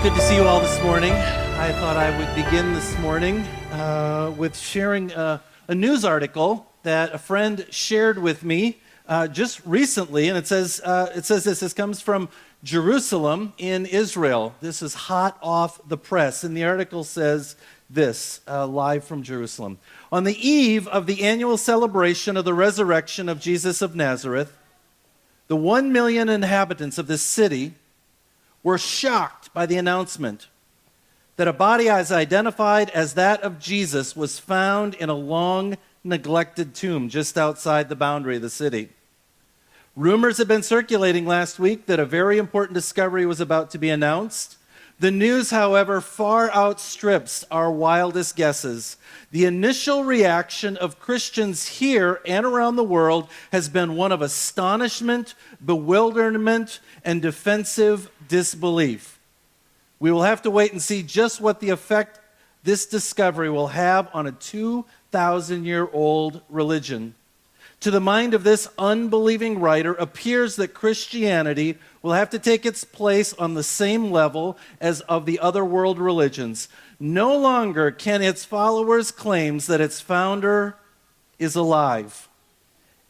Good to see you all this morning. I thought I would begin this morning with sharing a news article that a friend shared with me just recently, and it says this. This comes from Jerusalem in Israel. This is hot off the press, and the article says this, live from Jerusalem. On the eve of the annual celebration of the resurrection of Jesus of Nazareth, the 1 million inhabitants of this city were shocked by the announcement that a body as identified as that of Jesus was found in a long neglected tomb just outside the boundary of the city. Rumors had been circulating last week that a very important discovery was about to be announced. The news, however, far outstrips our wildest guesses. The initial reaction of Christians here and around the world has been one of astonishment, bewilderment, and defensive disbelief. We will have to wait and see just what the effect this discovery will have on a 2,000-year-old religion. To the mind of this unbelieving writer, appears that Christianity will have to take its place on the same level as of the other world religions. No longer can its followers claim that its founder is alive.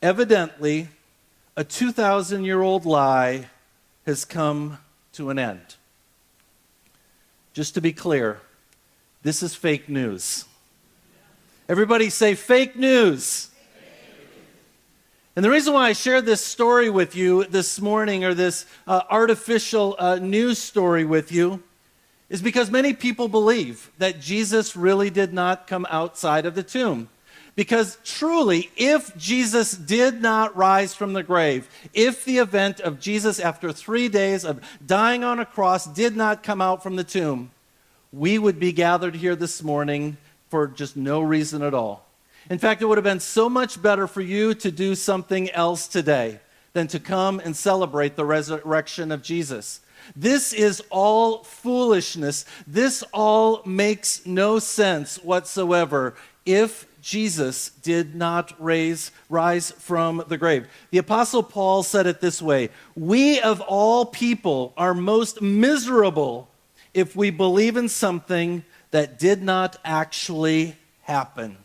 Evidently, a 2,000-year-old lie has come to an end. Just to be clear, this is fake news. Everybody say fake news. And the reason why I shared this story with you this morning, or this artificial news story with you, is because many people believe that Jesus really did not come outside of the tomb. Because truly, if Jesus did not rise from the grave, if the event of Jesus after 3 days of dying on a cross did not come out from the tomb, we would be gathered here this morning for just no reason at all. In fact, it would have been so much better for you to do something else today than to come and celebrate the resurrection of Jesus. This is all foolishness. This all makes no sense whatsoever if Jesus did not rise from the grave. The Apostle Paul said it this way: we of all people are most miserable if we believe in something that did not actually happen.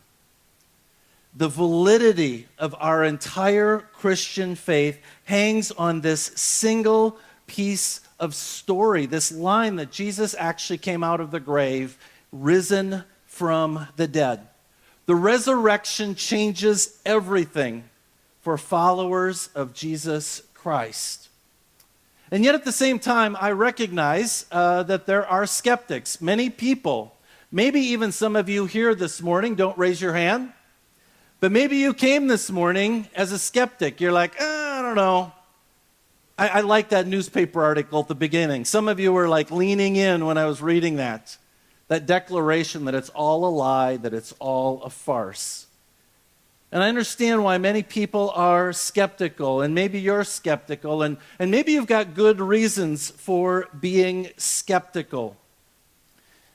The validity of our entire Christian faith hangs on this single piece of story, this line that Jesus actually came out of the grave, risen from the dead. The resurrection changes everything for followers of Jesus Christ. And yet at the same time, I recognize that there are skeptics. Many people, maybe even some of you here this morning, don't raise your hand, but maybe you came this morning as a skeptic. You're like, I don't know. I like that newspaper article at the beginning. Some of you were like leaning in when I was reading that declaration that it's all a lie, that it's all a farce. And I understand why many people are skeptical, and maybe you're skeptical, and maybe you've got good reasons for being skeptical.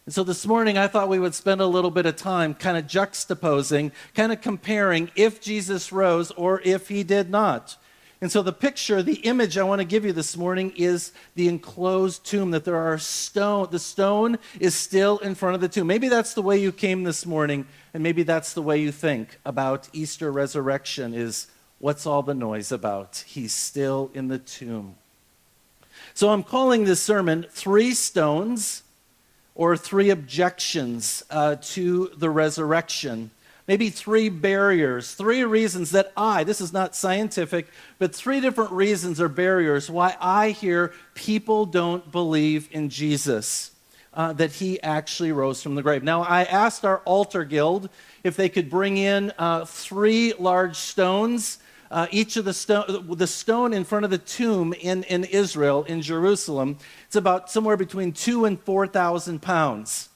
And so this morning, I thought we would spend a little bit of time kind of juxtaposing, kind of comparing if Jesus rose or if he did not. And so the picture, the image I want to give you this morning is the enclosed tomb, that there are the stone is still in front of the tomb. Maybe that's the way you came this morning, and maybe that's the way you think about Easter resurrection is, what's all the noise about? He's still in the tomb. So I'm calling this sermon 3 Stones, or 3 objections to the resurrection. Maybe 3 barriers, 3 reasons that this is not scientific, but 3 different reasons or barriers why I hear people don't believe in Jesus, that he actually rose from the grave. Now, I asked our altar guild if they could bring in 3 large stones. Each of the stone in front of the tomb in Israel, in Jerusalem, it's about somewhere between 2,000 and 4,000 pounds.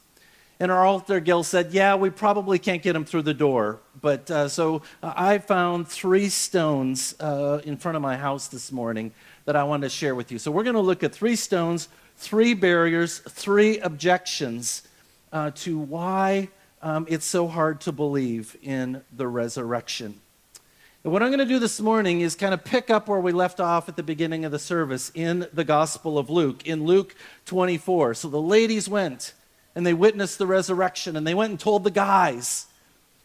And our altar guild said, yeah, we probably can't get them through the door. But so I found 3 stones in front of my house this morning that I wanted to share with you. So we're going to look at 3 stones, 3 barriers, 3 objections to why it's so hard to believe in the resurrection. And what I'm going to do this morning is kind of pick up where we left off at the beginning of the service in the Gospel of Luke, in Luke 24. So the ladies went and they witnessed the resurrection, and they went and told the guys.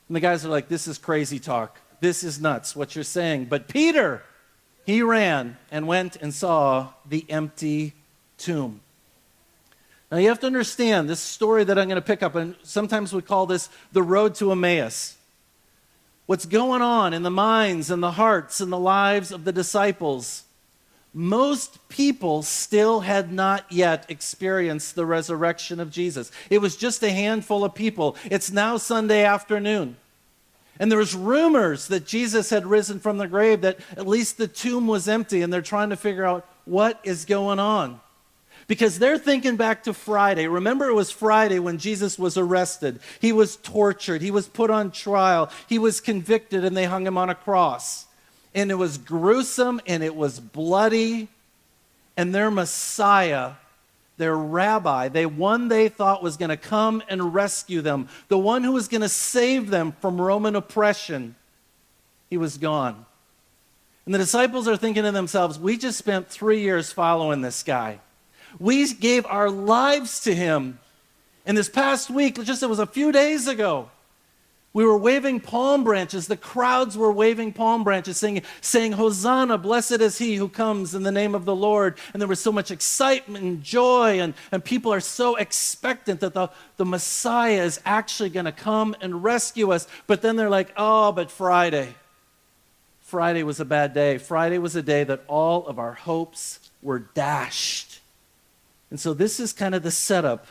And the guys are like, this is crazy talk. This is nuts, what you're saying. But Peter, he ran and went and saw the empty tomb. Now you have to understand this story that I'm going to pick up, and sometimes we call this the road to Emmaus. What's going on in the minds and the hearts and the lives of the disciples? Most people still had not yet experienced the resurrection of Jesus. It was just a handful of people. It's now Sunday afternoon. And there was rumors that Jesus had risen from the grave, that at least the tomb was empty, and they're trying to figure out what is going on. Because they're thinking back to Friday. Remember, it was Friday when Jesus was arrested. He was tortured. He was put on trial. He was convicted, and they hung him on a cross. And it was gruesome, and it was bloody. And their Messiah, their rabbi, the one they thought was going to come and rescue them, the one who was going to save them from Roman oppression, he was gone. And the disciples are thinking to themselves, we just spent 3 years following this guy. We gave our lives to him. And this past week, it was a few days ago, we were waving palm branches. The crowds were waving palm branches, saying, Hosanna, blessed is he who comes in the name of the Lord. And there was so much excitement and joy, and people are so expectant that the Messiah is actually going to come and rescue us. But then they're like, oh, but Friday was a bad day. Friday was a day that all of our hopes were dashed. And so this is kind of the setup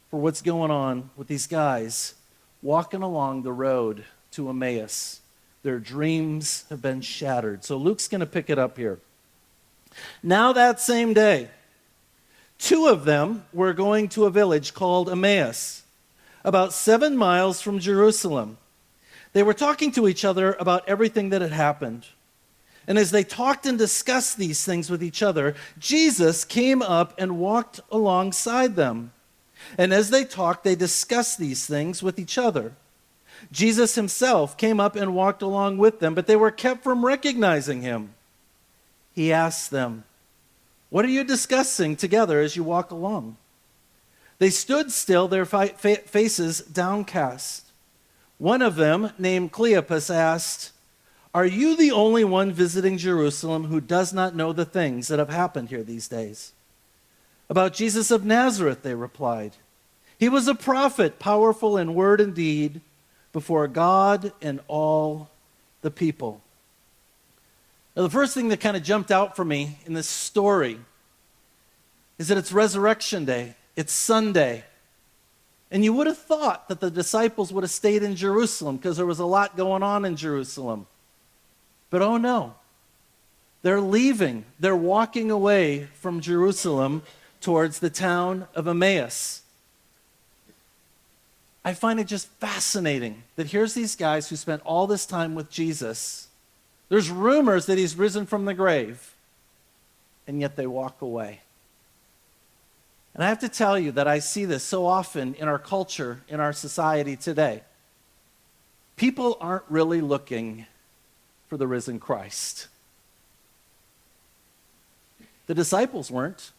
for what's going on with these guys walking along the road to Emmaus. Their dreams have been shattered. So Luke's going to pick it up here. Now that same day, 2 of them were going to a village called Emmaus, about 7 miles from Jerusalem. They were talking to each other about everything that had happened. And as they talked and discussed these things with each other, Jesus came up and walked alongside them. And as they talked, they discussed these things with each other. Jesus himself came up and walked along with them, but they were kept from recognizing him. He asked them, what are you discussing together as you walk along? They stood still, their faces downcast. One of them, named Cleopas, asked, are you the only one visiting Jerusalem who does not know the things that have happened here these days? About Jesus of Nazareth, they replied. He was a prophet, powerful in word and deed, before God and all the people. Now, the first thing that kind of jumped out for me in this story is that it's Resurrection Day. It's Sunday. And you would have thought that the disciples would have stayed in Jerusalem because there was a lot going on in Jerusalem. But oh no, they're leaving. They're walking away from Jerusalem towards the town of Emmaus. I find it just fascinating that here's these guys who spent all this time with Jesus. There's rumors that he's risen from the grave, and yet they walk away. And I have to tell you that I see this so often in our culture, in our society today. People aren't really looking for the risen Christ. The disciples weren't.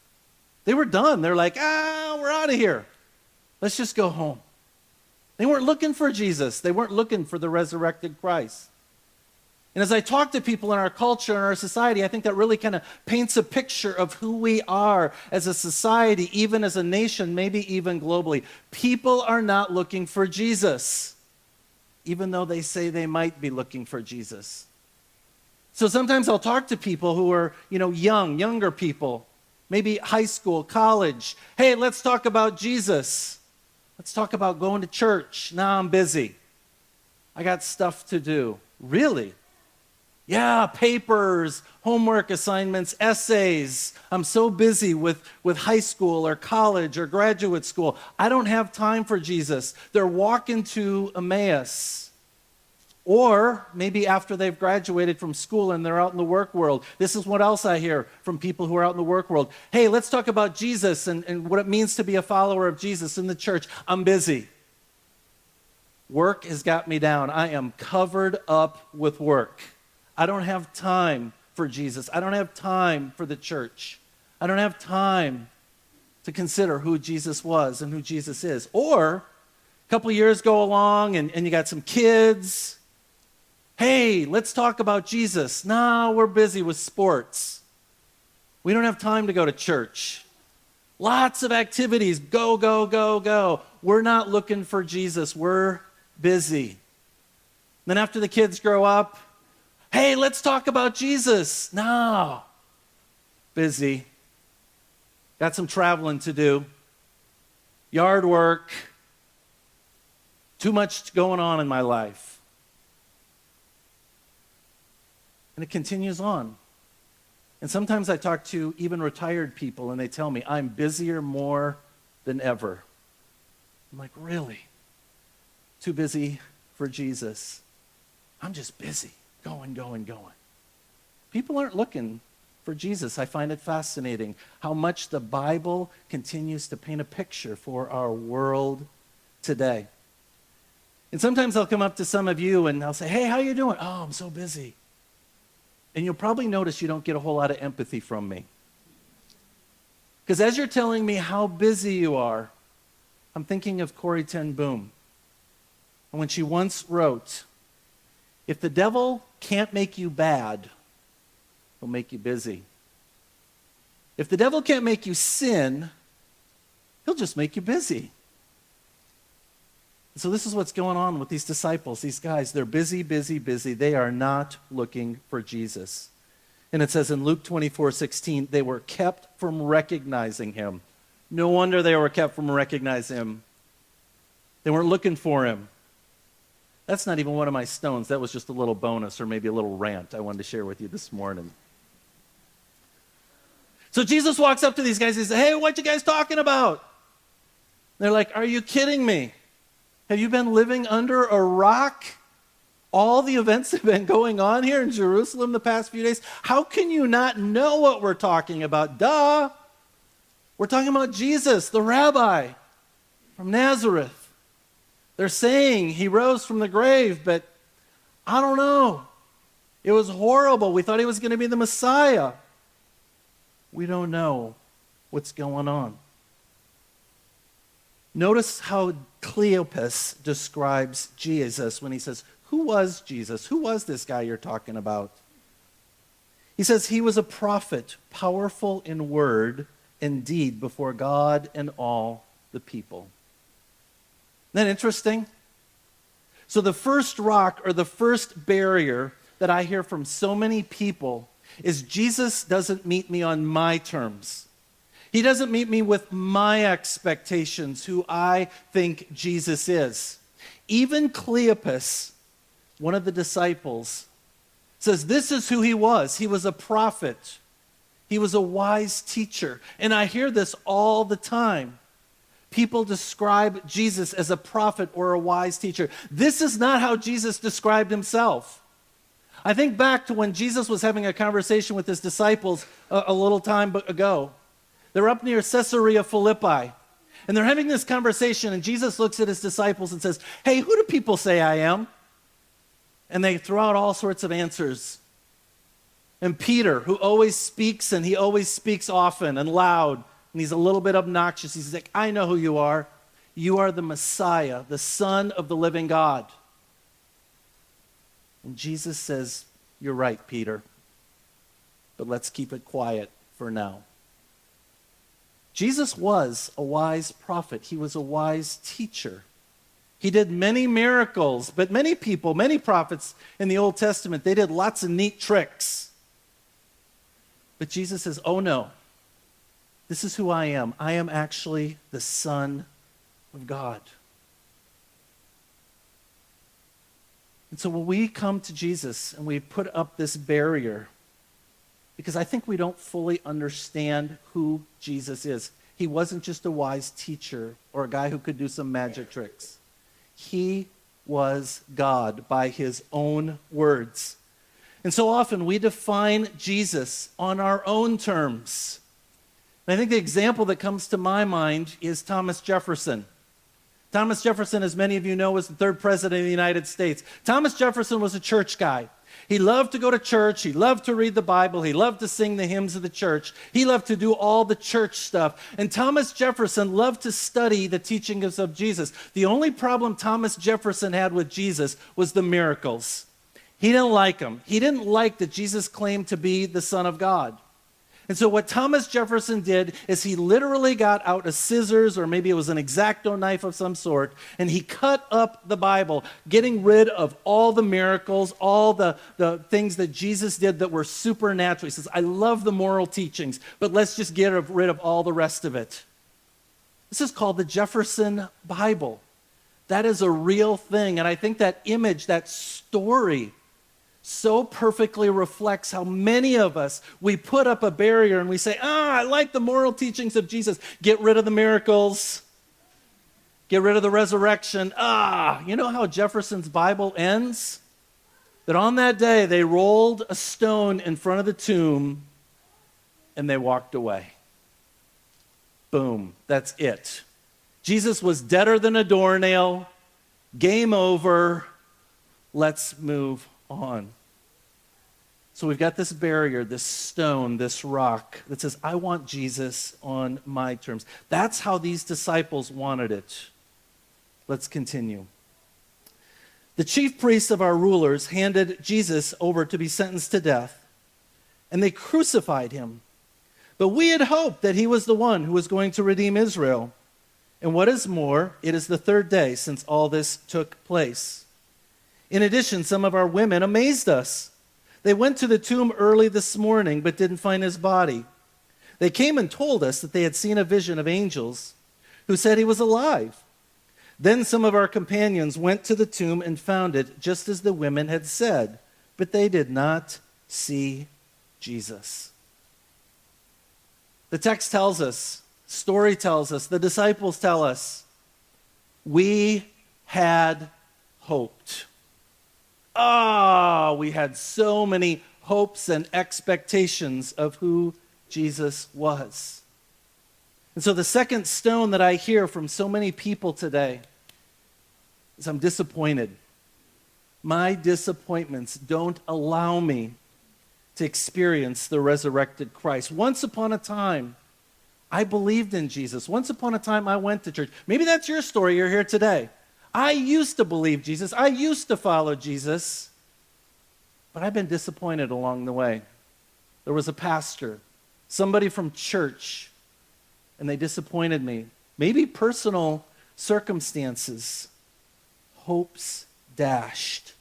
They were done. They're like, we're out of here. Let's just go home. They weren't looking for Jesus. They weren't looking for the resurrected Christ. And as I talk to people in our culture and our society, I think that really kind of paints a picture of who we are as a society, even as a nation, maybe even globally. People are not looking for Jesus, even though they say they might be looking for Jesus. So sometimes I'll talk to people who are, younger people, maybe high school, college. Hey, let's talk about Jesus. Let's talk about going to church. Now I'm busy. I got stuff to do. Really? Yeah, papers, homework assignments, essays. I'm so busy with high school or college or graduate school. I don't have time for Jesus. They're walking to Emmaus. Or maybe after they've graduated from school and they're out in the work world. This is what else I hear from people who are out in the work world. Hey, let's talk about Jesus and what it means to be a follower of Jesus in the church. I'm busy. Work has got me down. I am covered up with work. I don't have time for Jesus. I don't have time for the church. I don't have time to consider who Jesus was and who Jesus is. Or a couple years go along and you got some kids. Hey, let's talk about Jesus. No, we're busy with sports. We don't have time to go to church. Lots of activities. Go, go, go, go. We're not looking for Jesus. We're busy. Then after the kids grow up, hey, let's talk about Jesus. No. Busy. Got some traveling to do. Yard work. Too much going on in my life. And it continues on. And sometimes I talk to even retired people and they tell me, I'm busier more than ever. I'm like, really? Too busy for Jesus? I'm just busy. Going, going, going. People aren't looking for Jesus. I find it fascinating how much the Bible continues to paint a picture for our world today. And sometimes I'll come up to some of you and I'll say, hey, how you doing? Oh, I'm so busy. And you'll probably notice you don't get a whole lot of empathy from me. Because as you're telling me how busy you are, I'm thinking of Corrie ten Boom. And when she once wrote, if the devil can't make you bad, he'll make you busy. If the devil can't make you sin, he'll just make you busy. So this is what's going on with these disciples, these guys. They're busy, busy, busy. They are not looking for Jesus. And it says in Luke 24:16, they were kept from recognizing him. No wonder they were kept from recognizing him. They weren't looking for him. That's not even one of my stones. That was just a little bonus or maybe a little rant I wanted to share with you this morning. So Jesus walks up to these guys and says, hey, what you guys talking about? They're like, are you kidding me? Have you been living under a rock? All the events that have been going on here in Jerusalem the past few days. How can you not know what we're talking about? Duh! We're talking about Jesus, the rabbi from Nazareth. They're saying he rose from the grave, but I don't know. It was horrible. We thought he was going to be the Messiah. We don't know what's going on. Notice how Cleopas describes Jesus when he says, who was Jesus? Who was this guy you're talking about? He says he was a prophet, powerful in word and deed before God and all the people. Isn't that interesting? So the first rock or the first barrier that I hear from so many people is Jesus doesn't meet me on my terms. He doesn't meet me with my expectations, who I think Jesus is. Even Cleopas, one of the disciples, says this is who he was. He was a prophet. He was a wise teacher. And I hear this all the time. People describe Jesus as a prophet or a wise teacher. This is not how Jesus described himself. I think back to when Jesus was having a conversation with his disciples a little time ago. They're up near Caesarea Philippi, and they're having this conversation, and Jesus looks at his disciples and says, hey, who do people say I am? And they throw out all sorts of answers. And Peter, who always speaks, and he always speaks often and loud, and he's a little bit obnoxious, he's like, I know who you are. You are the Messiah, the Son of the living God. And Jesus says, you're right, Peter, but let's keep it quiet for now. Jesus was a wise prophet. He was a wise teacher. He did many miracles, but many people, many prophets in the Old Testament, they did lots of neat tricks. But Jesus says, oh no, this is who I am. I am actually the Son of God. And so when we come to Jesus and we put up this barrier, because I think we don't fully understand who Jesus is. He wasn't just a wise teacher or a guy who could do some magic tricks. He was God by his own words. And so often we define Jesus on our own terms. And I think the example that comes to my mind is Thomas Jefferson. Thomas Jefferson, as many of you know, was the third president of the United States. Thomas Jefferson was a church guy. He loved to go to church. He loved to read the Bible. He loved to sing the hymns of the church. He loved to do all the church stuff. And Thomas Jefferson loved to study the teachings of Jesus. The only problem Thomas Jefferson had with Jesus was the miracles. He didn't like them. He didn't like that Jesus claimed to be the Son of God. And so what Thomas Jefferson did is he literally got out a scissors, or maybe it was an X-Acto knife of some sort, and he cut up the Bible, getting rid of all the miracles, all the things that Jesus did that were supernatural. He says, I love the moral teachings, but let's just get rid of all the rest of it. This is called the Jefferson Bible. That is a real thing, and I think that image, that story, so perfectly reflects how many of us, we put up a barrier and we say, I like the moral teachings of Jesus. Get rid of the miracles. Get rid of the resurrection. You know how Jefferson's Bible ends? That on that day they rolled a stone in front of the tomb and they walked away. Boom, that's it. Jesus was deader than a doornail. Game over. Let's move on. So we've got this barrier, this stone, this rock that says, I want Jesus on my terms. That's how these disciples wanted it. Let's continue. The chief priests of our rulers handed Jesus over to be sentenced to death, and they crucified him. But we had hoped that he was the one who was going to redeem Israel. And what is more, it is the third day since all this took place. In addition, some of our women amazed us. They went to the tomb early this morning, but didn't find his body. They came and told us that they had seen a vision of angels who said he was alive. Then some of our companions went to the tomb and found it just as the women had said, but they did not see Jesus. The text tells us, story tells us, the disciples tell us, we had hoped. We had so many hopes and expectations of who Jesus was. And so the second stone that I hear from so many people today is I'm disappointed. My disappointments don't allow me to experience the resurrected Christ. Once upon a time, I believed in Jesus. Once upon a time, I went to church. Maybe that's your story. You're here today. I used to believe Jesus. I used to follow Jesus. But I've been disappointed along the way. There was a pastor, somebody from church, and they disappointed me. Maybe personal circumstances. Hopes dashed.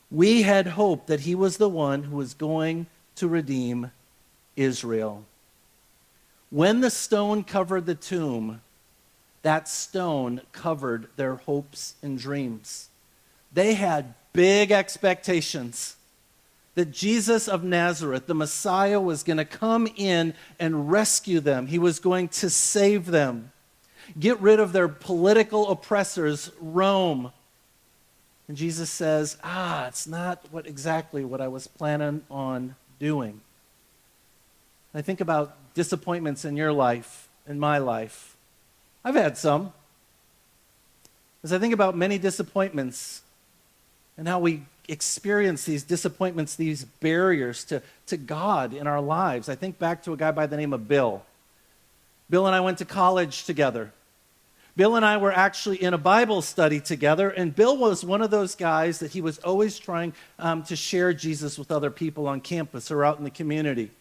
We had hoped that he was the one who was going to redeem Israel. When the stone covered the tomb, that stone covered their hopes and dreams. They had big expectations that Jesus of Nazareth, the Messiah, was going to come in and rescue them. He was going to save them, get rid of their political oppressors, Rome. And Jesus says, it's not exactly what I was planning on doing. I think about disappointments in your life, in my life. I've had some. As I think about many disappointments and how we experience these disappointments, these barriers to God in our lives, I think back to a guy by the name of Bill. Bill and I went to college together. Bill and I were actually in a Bible study together, and Bill was one of those guys that he was always trying to share Jesus with other people on campus or out in the community.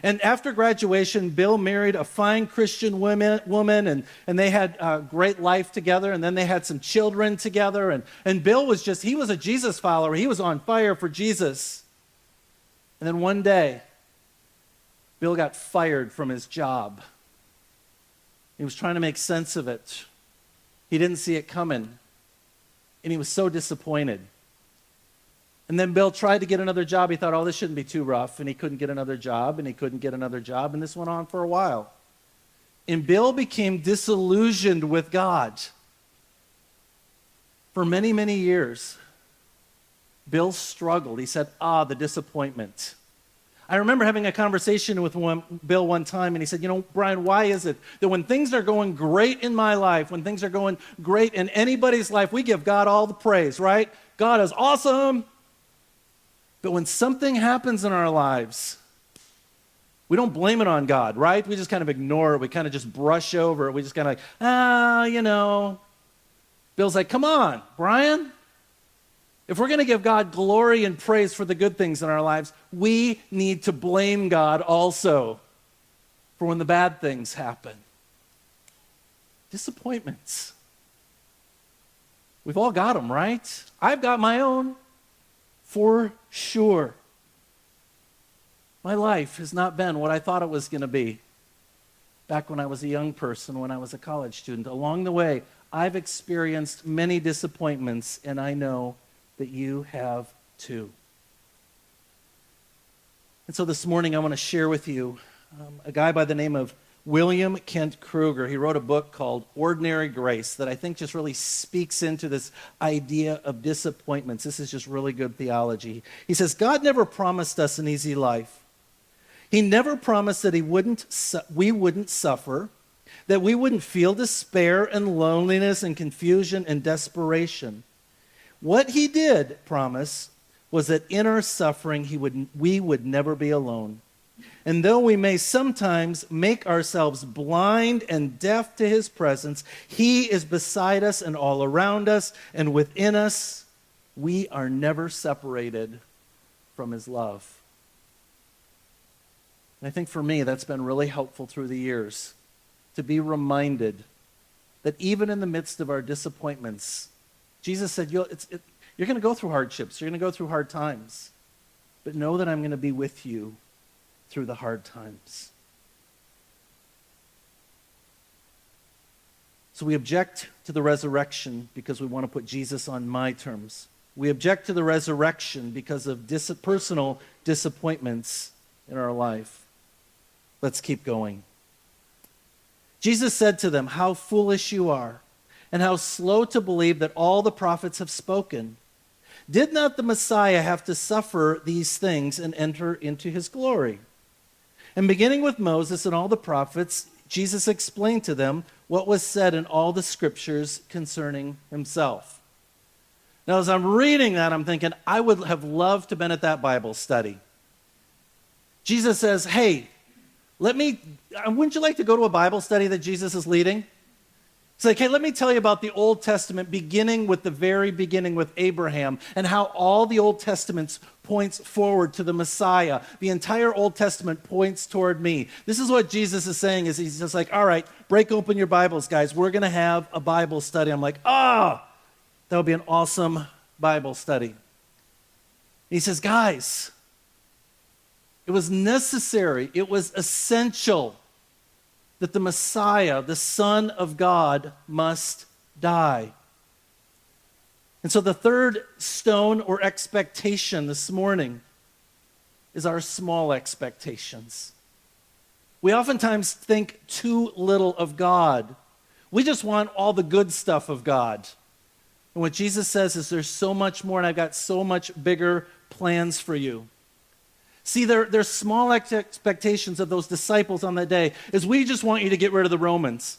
And after graduation, Bill married a fine Christian woman, and they had a great life together, and then they had some children together. And Bill was he was a Jesus follower. He was on fire for Jesus. And then one day, Bill got fired from his job. He was trying to make sense of it. He didn't see it coming, and he was so disappointed. And then Bill tried to get another job. He thought, this shouldn't be too rough. And he couldn't get another job, and he couldn't get another job. And this went on for a while. And Bill became disillusioned with God. For many, many years, Bill struggled. He said, the disappointment. I remember having a conversation with Bill one time, and he said, Brian, why is it that when things are going great in my life, when things are going great in anybody's life, we give God all the praise, right? God is awesome. But when something happens in our lives, we don't blame it on God, right? We just kind of ignore it. We kind of just brush over it. We just kind of like, Bill's like, come on, Brian. If we're going to give God glory and praise for the good things in our lives, we need to blame God also for when the bad things happen. Disappointments. We've all got them, right? I've got my own, for sure. My life has not been what I thought it was going to be back when I was a young person, when I was a college student. Along the way, I've experienced many disappointments, and I know that you have too. And so this morning I want to share with you a guy by the name of William Kent Kruger. He wrote a book called Ordinary Grace that I think just really speaks into this idea of disappointments. This is just really good theology. He says, God never promised us an easy life. He never promised that we wouldn't suffer, that we wouldn't feel despair and loneliness and confusion and desperation. What he did promise was that in our suffering, we would never be alone. And though we may sometimes make ourselves blind and deaf to his presence, he is beside us and all around us and within us. We are never separated from his love. And I think for me, that's been really helpful through the years, to be reminded that even in the midst of our disappointments, Jesus said, you're going to go through hardships, you're going to go through hard times, but know that I'm going to be with you through the hard times. So we object to the resurrection because we want to put Jesus on my terms. We object to the resurrection because of personal disappointments in our life. Let's keep going. Jesus said to them, how foolish you are, and how slow to believe that all the prophets have spoken. Did not the Messiah have to suffer these things and enter into his glory? And beginning with Moses and all the prophets, Jesus explained to them what was said in all the scriptures concerning himself. Now, as I'm reading that, I'm thinking, I would have loved to have been at that Bible study. Jesus says, hey, wouldn't you like to go to a Bible study that Jesus is leading? It's like, hey, let me tell you about the Old Testament, beginning with the very beginning with Abraham, and how all the Old Testament points forward to the Messiah. The entire Old Testament points toward me. This is what Jesus is saying, is he's just like, all right, break open your Bibles, guys. We're going to have a Bible study. I'm like, that would be an awesome Bible study. He says, guys, it was necessary, it was essential that the Messiah, the Son of God, must die. And so the third stone or expectation this morning is our small expectations. We oftentimes think too little of God. We just want all the good stuff of God. And what Jesus says is there's so much more, and I've got so much bigger plans for you. See, their small expectations of those disciples on that day is we just want you to get rid of the Romans.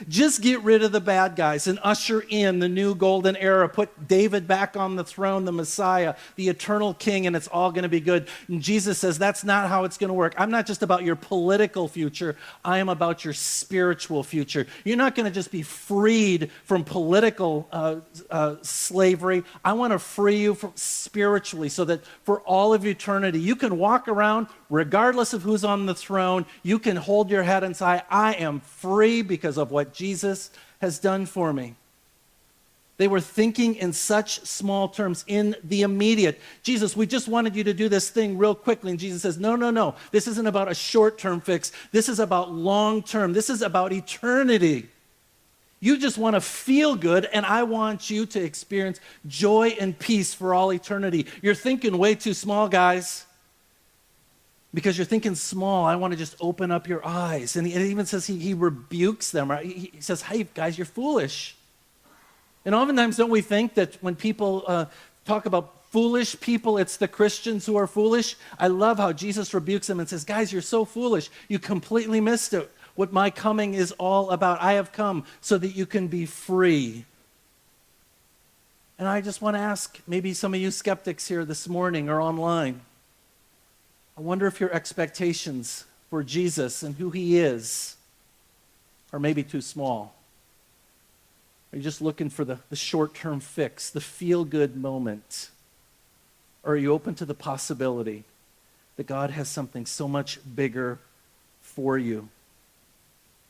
Just get rid of the bad guys and usher in the new golden era. Put David back on the throne, the Messiah, the eternal king, and it's all going to be good. And Jesus says that's not how it's going to work. I'm not just about your political future. I am about your spiritual future. You're not going to just be freed from political slavery. I want to free you from spiritually so that for all of eternity, you can walk around regardless of who's on the throne. You can hold your head and say, I am free because of what Jesus has done for me. They were thinking in such small terms, in the immediate. Jesus, we just wanted you to do this thing real quickly. And Jesus says, no. This isn't about a short-term fix. This is about long-term. This is about eternity. You just want to feel good, and I want you to experience joy and peace for all eternity. You're thinking way too small, guys. Because you're thinking small, I want to just open up your eyes. And it even says he rebukes them. Right? He says, hey, guys, you're foolish. And oftentimes, don't we think that when people talk about foolish people, it's the Christians who are foolish? I love how Jesus rebukes them and says, guys, you're so foolish. You completely missed it. What my coming is all about. I have come so that you can be free. And I just want to ask maybe some of you skeptics here this morning or online, I wonder if your expectations for Jesus and who he is are maybe too small. Are you just looking for the short-term fix, the feel-good moment? Or are you open to the possibility that God has something so much bigger for you?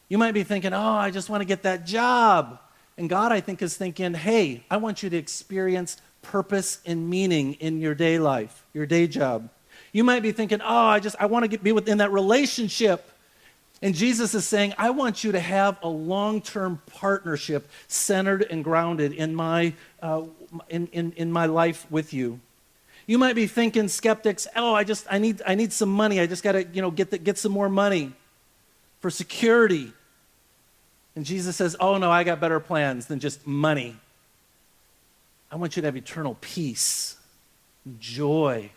You might be thinking, oh, I just want to get that job. And God, I think, is thinking, hey, I want you to experience purpose and meaning in your day life, your day job. You might be thinking, oh, I want to be within that relationship. And Jesus is saying, I want you to have a long-term partnership centered and grounded in my life with you. You might be thinking, skeptics, oh, I need some money. I just got to, get some more money for security. And Jesus says, oh no, I got better plans than just money. I want you to have eternal peace, joy.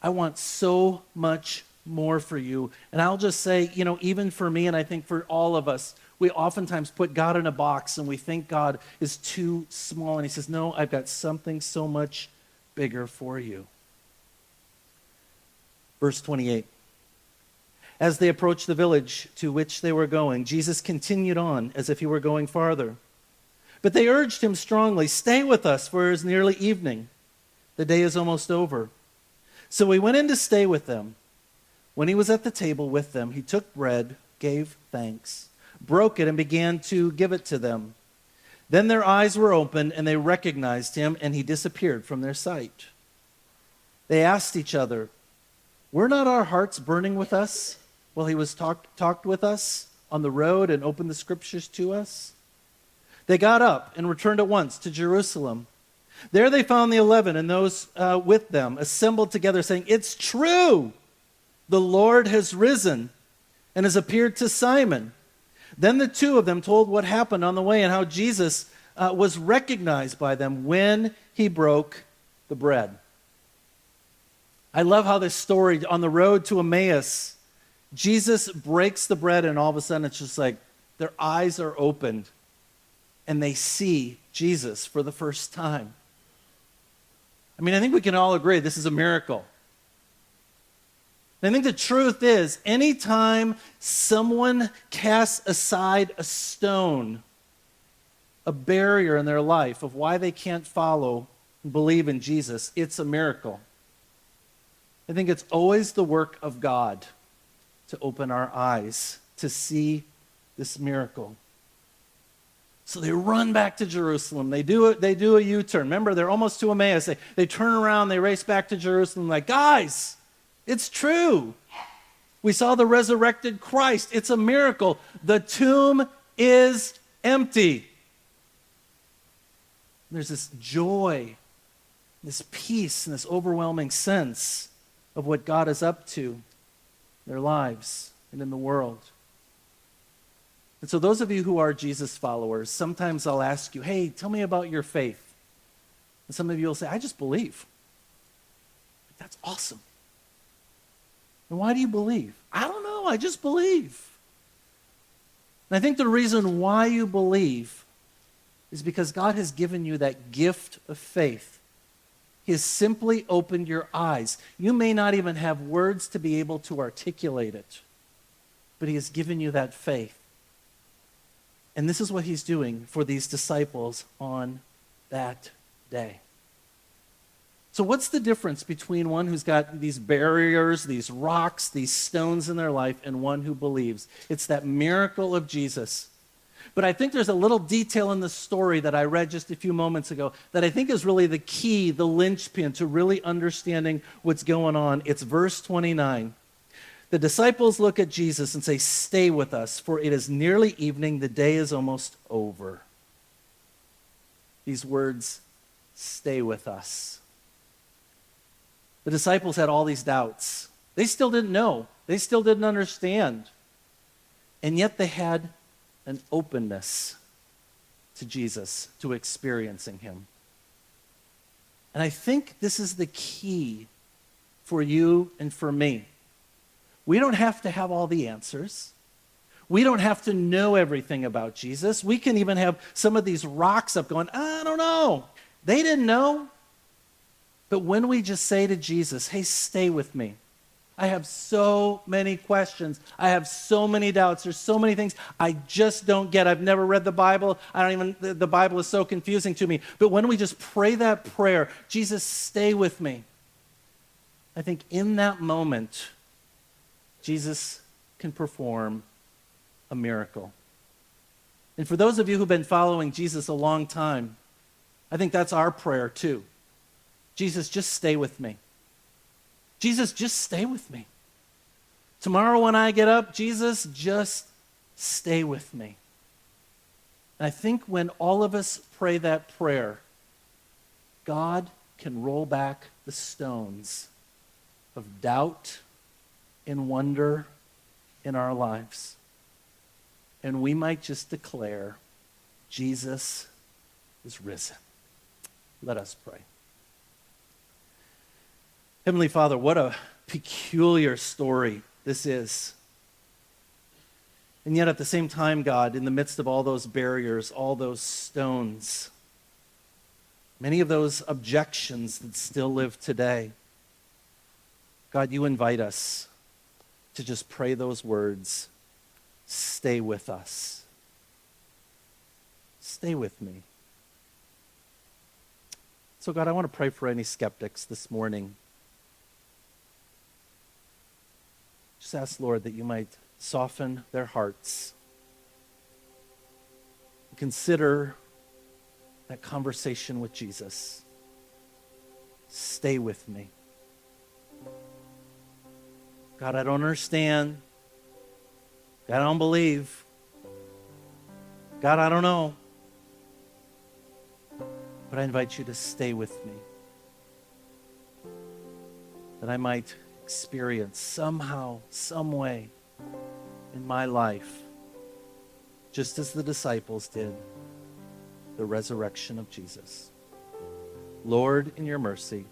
I want so much more for you. And I'll just say, even for me, and I think for all of us, we oftentimes put God in a box and we think God is too small. And he says, no, I've got something so much bigger for you. Verse 28. As they approached the village to which they were going, Jesus continued on as if he were going farther. But they urged him strongly, stay with us, for it is nearly evening. The day is almost over. So he went in to stay with them. When he was at the table with them, he took bread, gave thanks, broke it, and began to give it to them. Then their eyes were opened, and they recognized him, and he disappeared from their sight. They asked each other, were not our hearts burning with us while he was talked with us on the road and opened the scriptures to us? They got up and returned at once to Jerusalem. There they found the 11 and those with them assembled together, saying, it's true, the Lord has risen and has appeared to Simon. Then the two of them told what happened on the way and how Jesus was recognized by them when he broke the bread. I love how this story on the road to Emmaus, Jesus breaks the bread and all of a sudden it's just like their eyes are opened and they see Jesus for the first time. I mean, I think we can all agree this is a miracle. And I think the truth is, anytime someone casts aside a stone, a barrier in their life of why they can't follow and believe in Jesus, it's a miracle. I think it's always the work of God to open our eyes to see this miracle. So they run back to Jerusalem. They do a U-turn. Remember, they're almost to Emmaus. They turn around, they race back to Jerusalem like, guys, it's true. We saw the resurrected Christ. It's a miracle. The tomb is empty. There's this joy, this peace, and this overwhelming sense of what God is up to in their lives and in the world. And so those of you who are Jesus followers, sometimes I'll ask you, hey, tell me about your faith. And some of you will say, I just believe. That's awesome. And why do you believe? I don't know, I just believe. And I think the reason why you believe is because God has given you that gift of faith. He has simply opened your eyes. You may not even have words to be able to articulate it, but he has given you that faith. And this is what he's doing for these disciples on that day. So what's the difference between one who's got these barriers, these rocks, these stones in their life, and one who believes? It's that miracle of Jesus. But I think there's a little detail in the story that I read just a few moments ago that I think is really the key, the linchpin to really understanding what's going on. It's verse 29. The disciples look at Jesus and say, stay with us, for it is nearly evening, the day is almost over. These words, stay with us. The disciples had all these doubts. They still didn't know. They still didn't understand. And yet they had an openness to Jesus, to experiencing him. And I think this is the key for you and for me. We don't have to have all the answers. We don't have to know everything about Jesus. We can even have some of these rocks up going, I don't know. They didn't know. But when we just say to Jesus, hey, stay with me. I have so many questions. I have so many doubts. There's so many things I just don't get. I've never read the Bible. The Bible is so confusing to me. But when we just pray that prayer, Jesus, stay with me. I think in that moment, Jesus can perform a miracle. And for those of you who've been following Jesus a long time, I think that's our prayer too. Jesus, just stay with me. Jesus, just stay with me. Tomorrow when I get up, Jesus, just stay with me. And I think when all of us pray that prayer, God can roll back the stones of doubt and wonder in our lives. And we might just declare, Jesus is risen. Let us pray. Heavenly Father, what a peculiar story this is. And yet at the same time, God, in the midst of all those barriers, all those stones, many of those objections that still live today, God, you invite us to just pray those words, stay with us. Stay with me. So God, I want to pray for any skeptics this morning. Just ask, Lord, that you might soften their hearts. Consider that conversation with Jesus. Stay with me. God, I don't understand. God, I don't believe. God, I don't know. But I invite you to stay with me. That I might experience somehow, some way in my life, just as the disciples did, the resurrection of Jesus. Lord, in your mercy,